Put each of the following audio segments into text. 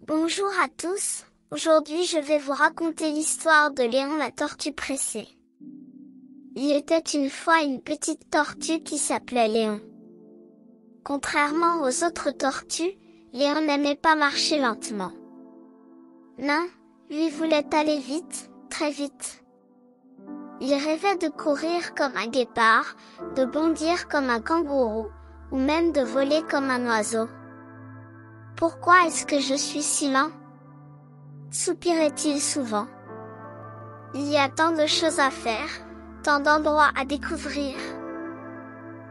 Bonjour à tous, aujourd'hui je vais vous raconter l'histoire de Léon la tortue pressée. Il était une fois une petite tortue qui s'appelait Léon. Contrairement aux autres tortues, Léon n'aimait pas marcher lentement. Non, lui voulait aller vite, très vite. Il rêvait de courir comme un guépard, de bondir comme un kangourou, ou même de voler comme un oiseau. Pourquoi est-ce que je suis si lent? Soupirait-il souvent. Il y a tant de choses à faire, tant d'endroits à découvrir.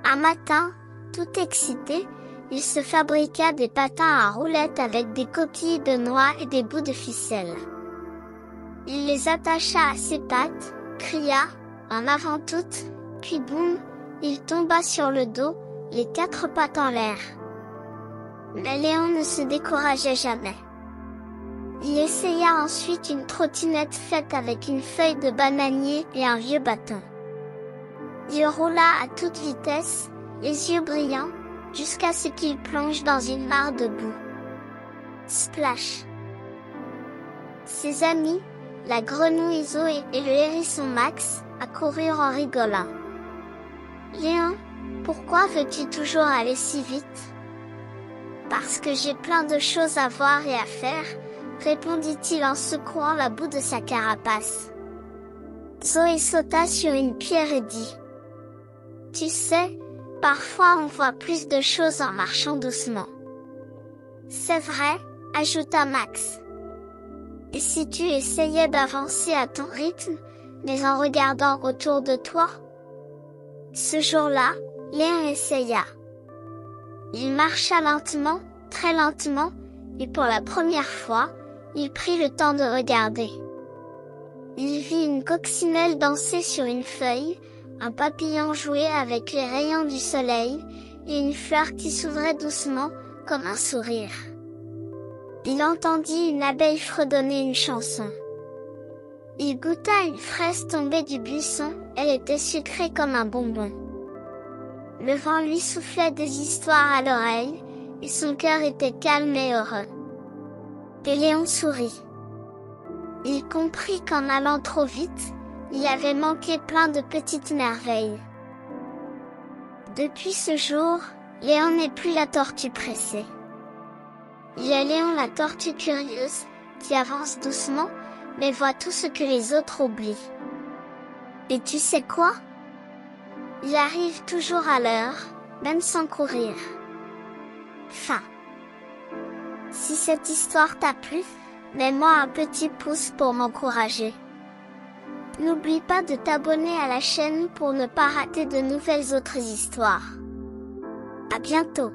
Un matin, tout excité, il se fabriqua des patins à roulettes avec des coquilles de noix et des bouts de ficelle. Il les attacha à ses pattes, cria, en avant toutes, puis boum, il tomba sur le dos, les quatre pattes en l'air. Mais Léon ne se décourageait jamais. Il essaya ensuite une trottinette faite avec une feuille de bananier et un vieux bâton. Il roula à toute vitesse, les yeux brillants, jusqu'à ce qu'il plonge dans une mare de boue. Splash! Ses amis, la grenouille Zoé et le hérisson Max, accoururent en rigolant. « Léon, pourquoi veux-tu toujours aller si vite ? » « Parce que j'ai plein de choses à voir et à faire, » répondit-il en secouant la boue de sa carapace. Zoé sauta sur une pierre et dit « Tu sais, parfois on voit plus de choses en marchant doucement. »« C'est vrai, » ajouta Max. « Et si tu essayais d'avancer à ton rythme, mais en regardant autour de toi ?» Ce jour-là, Léon essaya. Il marcha lentement, très lentement, et pour la première fois, il prit le temps de regarder. Il vit une coccinelle danser sur une feuille, un papillon jouer avec les rayons du soleil, et une fleur qui s'ouvrait doucement, comme un sourire. Il entendit une abeille fredonner une chanson. Il goûta une fraise tombée du buisson, elle était sucrée comme un bonbon. Le vent lui soufflait des histoires à l'oreille, et son cœur était calme et heureux. Et Léon sourit. Il comprit qu'en allant trop vite, il avait manqué plein de petites merveilles. Depuis ce jour, Léon n'est plus la tortue pressée. Il est Léon la tortue curieuse, qui avance doucement, mais voit tout ce que les autres oublient. Et tu sais quoi? Il arrive toujours à l'heure, même sans courir. Fin. Si cette histoire t'a plu, mets-moi un petit pouce pour m'encourager. N'oublie pas de t'abonner à la chaîne pour ne pas rater de nouvelles autres histoires. À bientôt.